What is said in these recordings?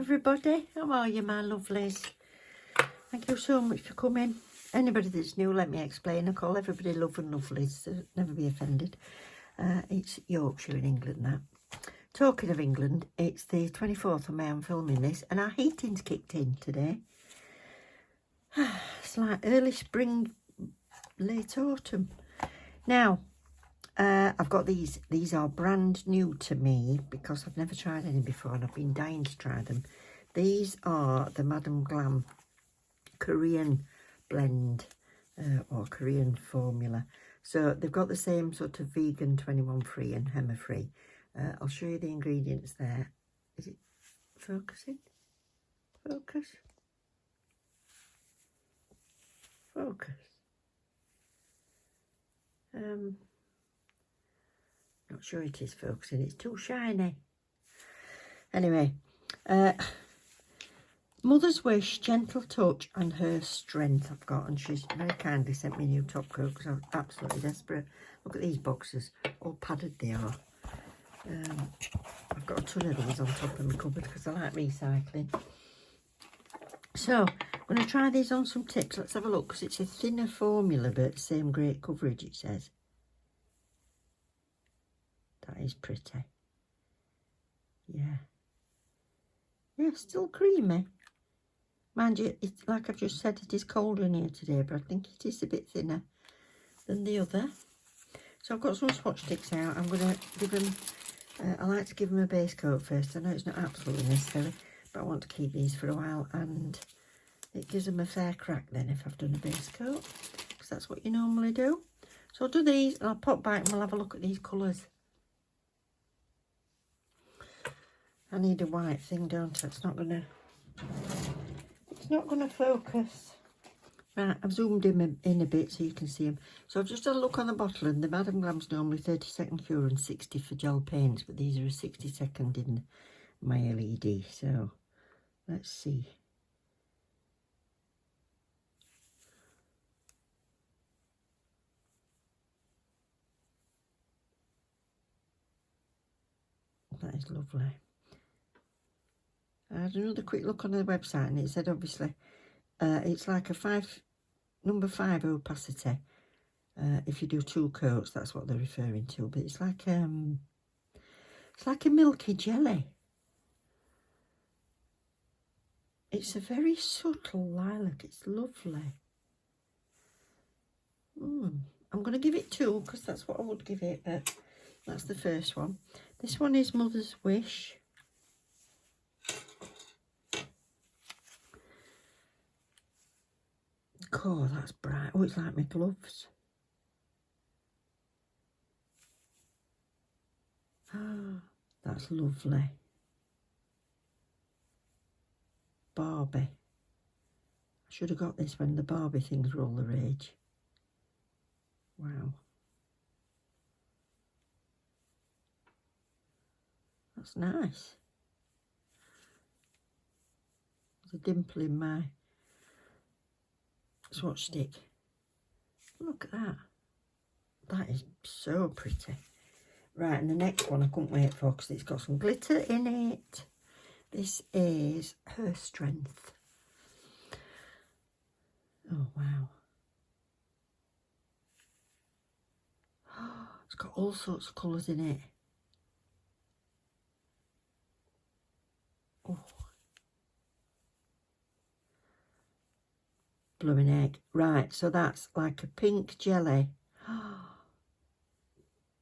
everybody, how are you, my lovelies? Thank you so much for coming. Anybody that's new, let me explain. I call everybody love and lovelies, so never be offended. It's Yorkshire in England, that. Talking of England, it's the 24th of May I'm filming this, and our heating's kicked in today. It's like early spring, late autumn. Now, I've got these. These are brand new to me because I've never tried any before and I've been dying to try them. These are the Madam Glam Korean blend or Korean formula. So they've got the same sort of vegan 21 free and HEMA free. I'll show you the ingredients there. Is it focusing? Focus. Focus. Not sure it is focusing, it's too shiny. Anyway, Mother's Wish, Gentle Touch and Her Strength I've got, and she's very kindly sent me a new top coat because I'm absolutely desperate. Look at these boxes, all padded they are. I've got a ton of these on top of my cupboard because I like recycling. So, I'm going to try these on some tips. Let's have a look because it's a thinner formula but same great coverage, it says. That is pretty. Yeah. Yeah, still creamy. Mind you, it's like I've just said, it is colder in here today, but I think it is a bit thinner than the other. So I've got some swatch sticks out. I'm going to give them, I like to give them a base coat first. I know it's not absolutely necessary, but I want to keep these for a while, and it gives them a fair crack then if I've done a base coat, because that's what you normally do. So I'll do these and I'll pop back and we'll have a look at these colours. I need a white thing, don't I? It's not gonna focus. Right, I've zoomed in a bit so you can see them. So I've just had a look on the bottle, and the Madam Glam's normally 30-second cure and 60 for gel paints, but these are a 60-second in my LED. So let's see. That is lovely. I had another quick look on the website and it said obviously it's like a number 5 opacity. If you do 2 coats, that's what they're referring to. But it's like a milky jelly. It's a very subtle lilac. It's lovely. I'm going to give it 2 because that's what I would give it. But that's the first one. This one is Mother's Wish. Oh, that's bright. Oh, it's like my gloves. Ah, that's lovely. Barbie. I should have got this when the Barbie things were all the rage. Wow. That's nice. There's a dimple in my swatch stick. Look at that. That is so pretty. Right, and the next one I couldn't wait for because it's got some glitter in it. This is Her Strength. Oh, wow. It's got all sorts of colours in it. Oh. Blooming egg. Right, so that's like a pink jelly.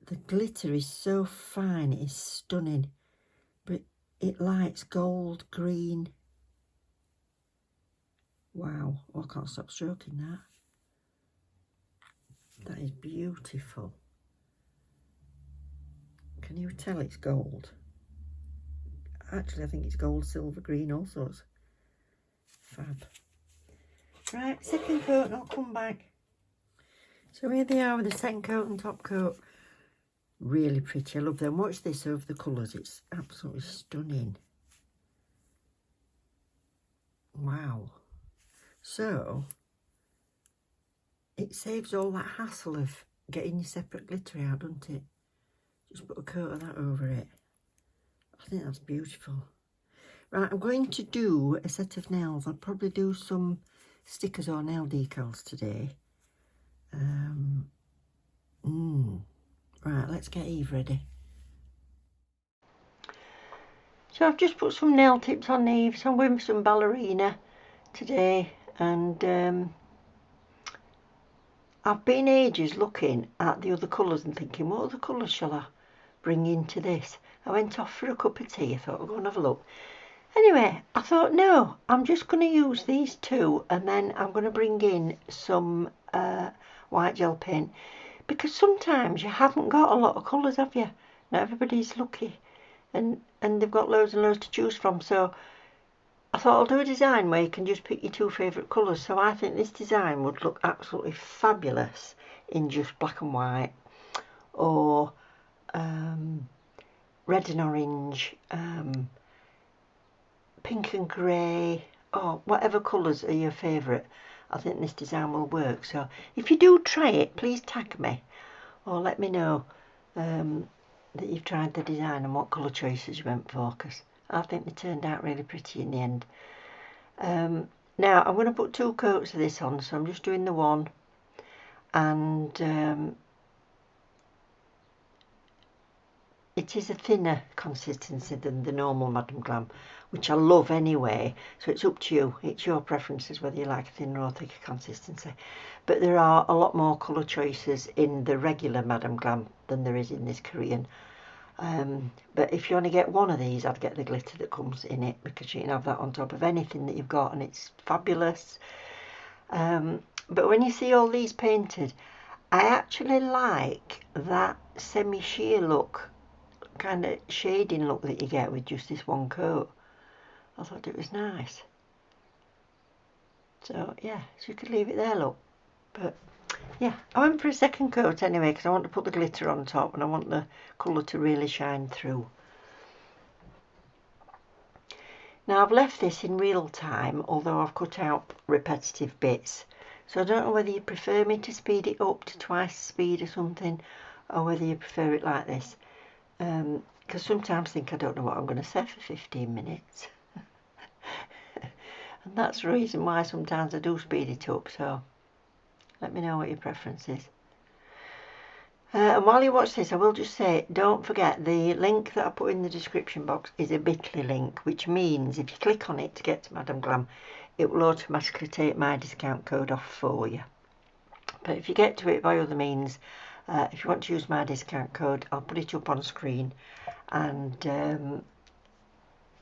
The glitter is so fine, it is stunning. But it lights gold, green. Wow, oh, I can't stop stroking that. That is beautiful. Can you tell it's gold? Actually, I think it's gold, silver, green, all sorts. Fab. Right, second coat and I'll come back. So here they are with the second coat and top coat. Really pretty, I love them. Watch this over the colours, it's absolutely stunning. Wow. So, it saves all that hassle of getting your separate glitter out, doesn't it? Just put a coat of that over it. I think that's beautiful. Right, I'm going to do a set of nails. I'll probably do some stickers or nail decals today. Right, let's get Eve ready. So I've just put some nail tips on Eve, so I'm going for some ballerina today, and I've been ages looking at the other colours and thinking, what other colours shall I bring into this? I went off for a cup of tea. I thought I'll go and have a look. Anyway, I thought, no, I'm just going to use these two, and then I'm going to bring in some white gel paint, because sometimes you haven't got a lot of colours, have you? Not everybody's lucky, and they've got loads and loads to choose from. So I thought I'll do a design where you can just pick your two favourite colours. So I think this design would look absolutely fabulous in just black and white, or red and orange, pink and grey, or whatever colours are your favourite. I think this design will work. So if you do try it, please tag me or let me know that you've tried the design and what colour choices you went for, because I think they turned out really pretty in the end. Now I'm going to put 2 coats of this on, so I'm just doing the one, and it is a thinner consistency than the normal Madam Glam, which I love anyway, so it's up to you. It's your preferences whether you like a thinner or thicker consistency. But there are a lot more colour choices in the regular Madam Glam than there is in this Korean. But if you only get one of these, I'd get the glitter that comes in it, because you can have that on top of anything that you've got, and it's fabulous. But when you see all these painted, I actually like that semi-sheer look, kind of shading look that you get with just this one coat. I thought it was nice. So yeah, so you could leave it there, look. But yeah, I went for a second coat anyway, because I want to put the glitter on top and I want the colour to really shine through. Now I've left this in real time, although I've cut out repetitive bits. So I don't know whether you prefer me to speed it up to twice speed or something, or whether you prefer it like this. Because sometimes I think I don't know what I'm going to say for 15 minutes. And that's the reason why sometimes I do speed it up, so let me know what your preference is. And while you watch this, I will just say, don't forget the link that I put in the description box is a bit.ly link, which means if you click on it to get to Madam Glam, it will automatically take my discount code off for you. But if you get to it by other means, if you want to use my discount code, I'll put it up on screen, and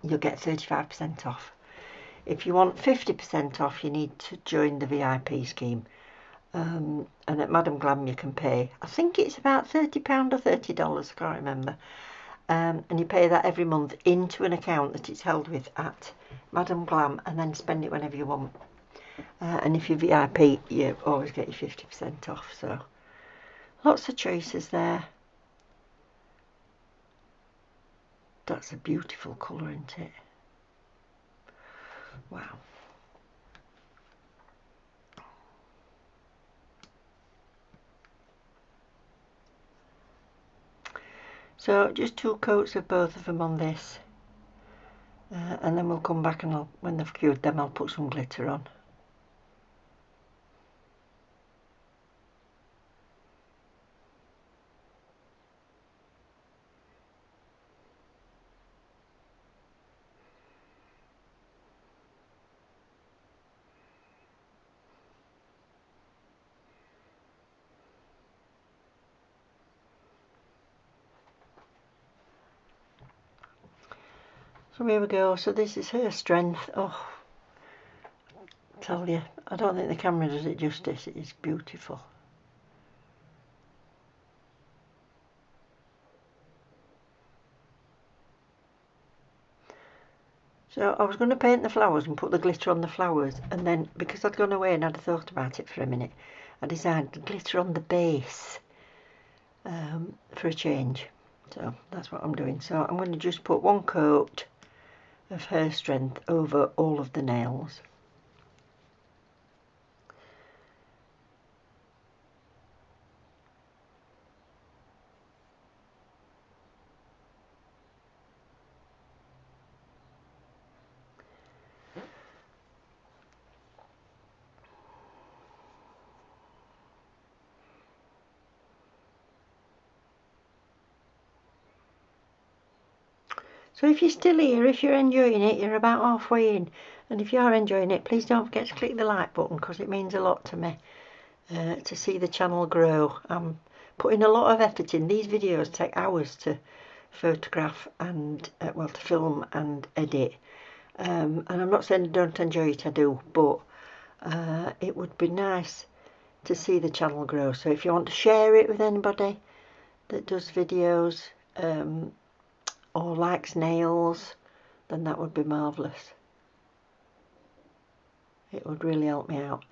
you'll get 35% off. If you want 50% off, you need to join the VIP scheme. And at Madam Glam you can pay, I think it's about £30 or $30, I can't remember. And you pay that every month into an account that it's held with at Madam Glam, and then spend it whenever you want. And if you're VIP, you always get your 50% off. So lots of choices there. That's a beautiful colour, isn't it? Wow. So just 2 coats of both of them on this, and then we'll come back and when they've cured them, I'll put some glitter on. So here we go. So this is her strength. Oh, I tell you, I don't think the camera does it justice. It is beautiful. So I was going to paint the flowers and put the glitter on the flowers, and then because I'd gone away and I'd thought about it for a minute, I decided to glitter on the base for a change. So that's what I'm doing. So I'm going to just put 1 coat of her strength over all of the nails. So if you're still here, if you're enjoying it, you're about halfway in. And if you are enjoying it, please don't forget to click the like button, because it means a lot to me to see the channel grow. I'm putting a lot of effort in. These videos take hours to photograph and, well, to film and edit. And I'm not saying I don't enjoy it, I do, but it would be nice to see the channel grow. So if you want to share it with anybody that does videos or likes nails, then that would be marvellous. It would really help me out.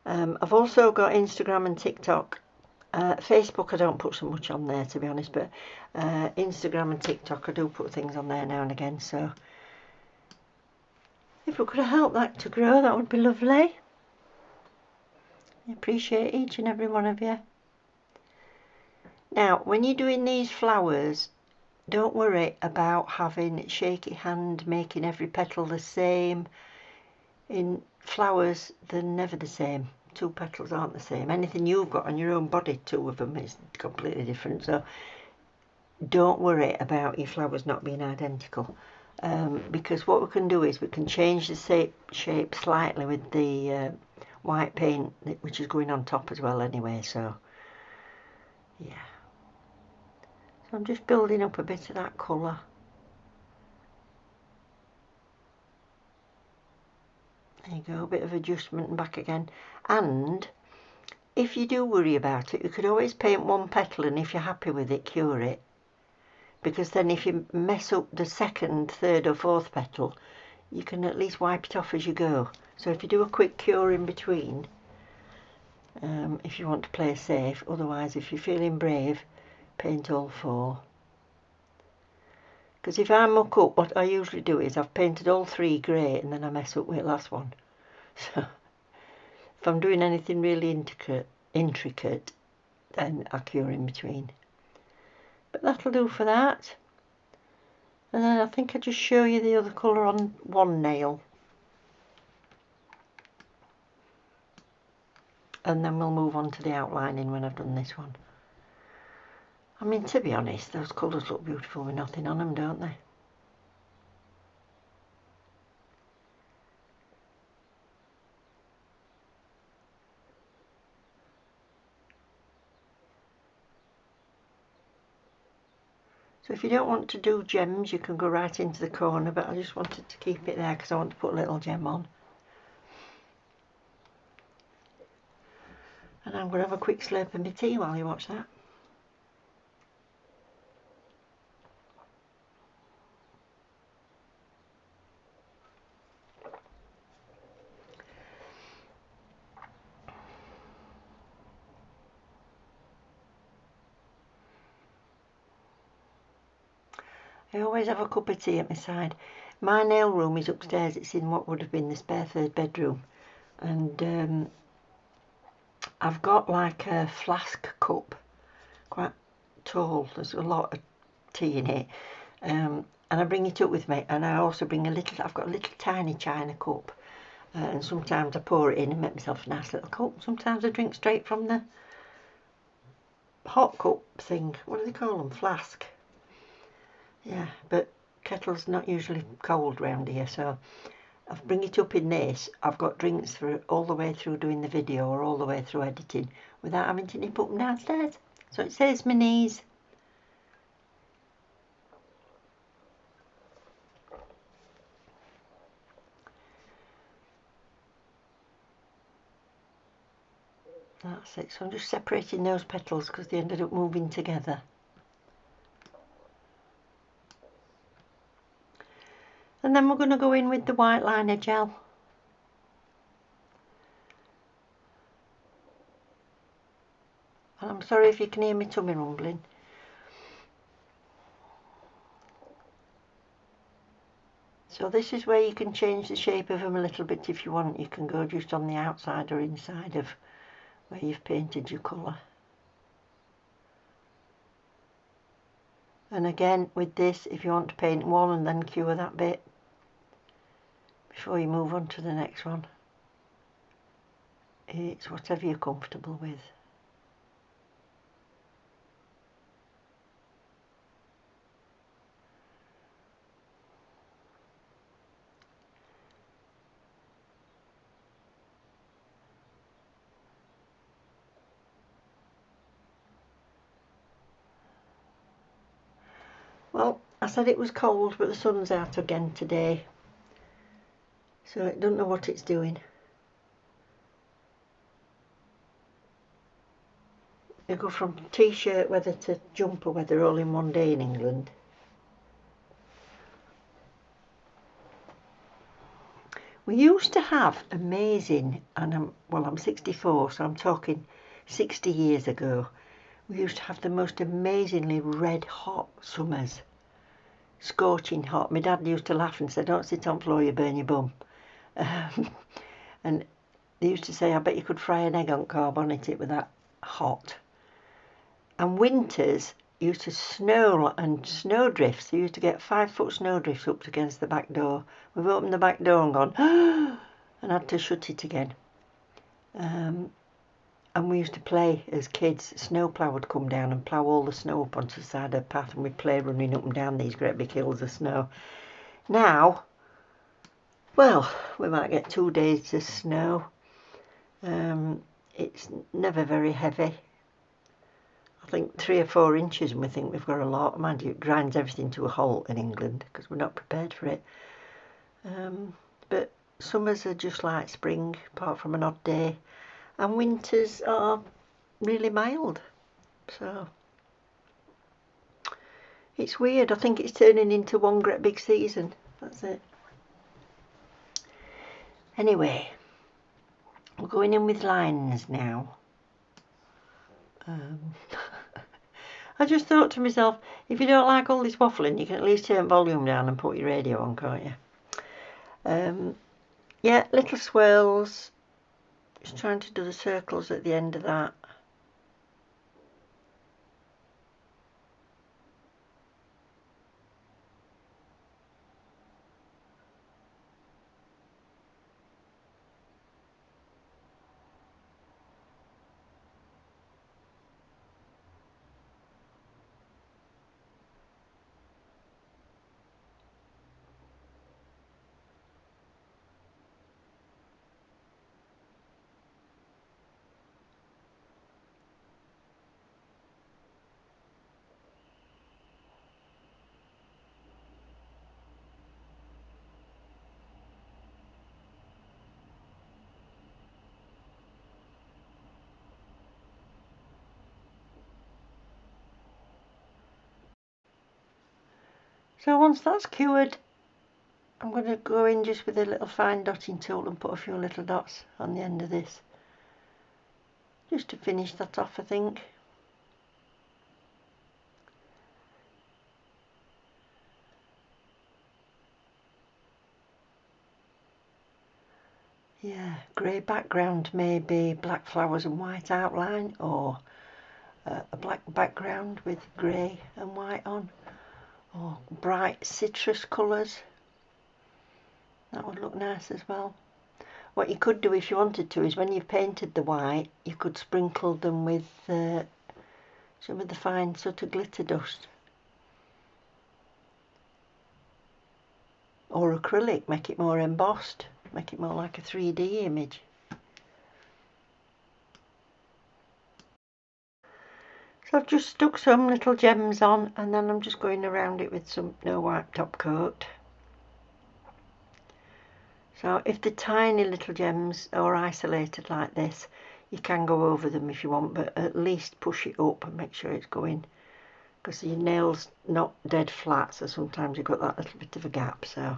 I've also got Instagram and TikTok. Facebook I don't put so much on there, to be honest, but Instagram and TikTok I do put things on there now and again. So if we could help that to grow, that would be lovely. I appreciate each and every one of you. Now, when you're doing these flowers, don't worry about having shaky hand, making every petal the same. In flowers, they're never the same. Two petals aren't the same. Anything you've got on your own body, two of them, is completely different. So don't worry about your flowers not being identical, because what we can do is we can change the shape slightly with the white paint, which is going on top as well anyway. So yeah, so I'm just building up a bit of that colour. There you go, a bit of adjustment and back again. And if you do worry about it, you could always paint one petal, and if you're happy with it, cure it. Because then if you mess up the second, third or fourth petal, you can at least wipe it off as you go. So if you do a quick cure in between, if you want to play safe, otherwise if you're feeling brave, paint all four. Because if I muck up, what I usually do is I've painted all three grey and then I mess up with the last one. So if I'm doing anything really intricate, then I cure in between. But that'll do for that. And then I think I just show you the other colour on one nail. And then we'll move on to the outlining when I've done this one. I mean, to be honest, those colours look beautiful with nothing on them, don't they? So if you don't want to do gems, you can go right into the corner, but I just wanted to keep it there because I want to put a little gem on. And I'm going to have a quick slurp of my tea while you watch that. I always have a cup of tea at my side. My nail room is upstairs. It's in what would have been the spare third bedroom. And I've got like a flask cup, quite tall. There's a lot of tea in it. And I bring it up with me. And I also bring I've got a little tiny china cup. And sometimes I pour it in and make myself a nice little cup. Sometimes I drink straight from the hot cup thing. What do they call them? Flask. Yeah, but kettle's not usually cold round here, so I bring it up in this. I've got drinks for all the way through doing the video or all the way through editing without having to nip up them downstairs. So it saves my knees. That's it. So I'm just separating those petals because they ended up moving together. And then we're going to go in with the white liner gel. And I'm sorry if you can hear my tummy rumbling. So this is where you can change the shape of them a little bit if you want. You can go just on the outside or inside of where you've painted your colour. And again with this, if you want to paint one and then cure that bit before you move on to the next one, it's whatever you're comfortable with. Well, I said it was cold, but the sun's out again today, so I don't know what it's doing. You go from t-shirt weather to jumper weather all in one day in England. We used to have amazing, and I'm 64, so I'm talking 60 years ago. We used to have the most amazingly red hot summers. Scorching hot. My dad used to laugh and say, "Don't sit on the floor, you burn your bum." And they used to say, "I bet you could fry an egg on carbonate, it was that hot." And winters used to snow and snowdrifts. You used to get 5-foot snowdrifts up against the back door. We've opened the back door and gone, and had to shut it again. And we used to play as kids. Snowplow would come down and plough all the snow up onto the side of the path, and we'd play running up and down these great big hills of snow. Now, well, we might get 2 days of snow. It's never very heavy. I think 3 or 4 inches, and we think we've got a lot. Mind you, it grinds everything to a halt in England because we're not prepared for it. But summers are just like spring, apart from an odd day, and winters are really mild. So it's weird. I think it's turning into one great big season. That's it. Anyway, we're going in with lines now. I just thought to myself, if you don't like all this waffling, you can at least turn volume down and put your radio on, can't you? Yeah, little swirls. Just trying to do the circles at the end of that. So once that's cured, I'm going to go in just with a little fine dotting tool and put a few little dots on the end of this. Just to finish that off, I think. Yeah, grey background, maybe black flowers and white outline, or a black background with grey and white on, or bright citrus colours. That would look nice as well. What you could do if you wanted to is when you've painted the white, you could sprinkle them with some of the fine sort of glitter dust. Or acrylic, make it more embossed, make it more like a 3D image. So I've just stuck some little gems on, and then I'm just going around it with some no wipe top coat. So if the tiny little gems are isolated like this, you can go over them if you want, but at least push it up and make sure it's going, because your nail's not dead flat, so sometimes you've got that little bit of a gap. So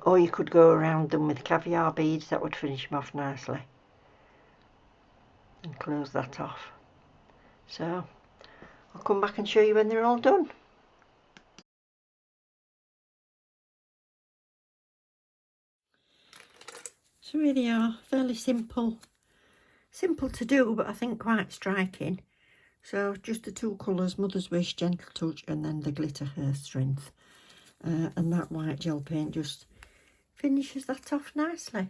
or you could go around them with caviar beads, that would finish them off nicely, and close that off. So I'll come back and show you when they're all done. So here they are, fairly simple to do, but I think quite striking. So just the 2 colours, Mother's Wish, Gentle Touch, and then the Glitter Her Strength. And that white gel paint just finishes that off nicely.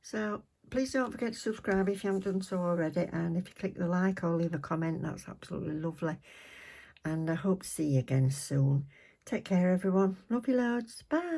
So please don't forget to subscribe if you haven't done so already, and if you click the like or leave a comment, that's absolutely lovely. And I hope to see you again soon. Take care everyone, love you loads, bye.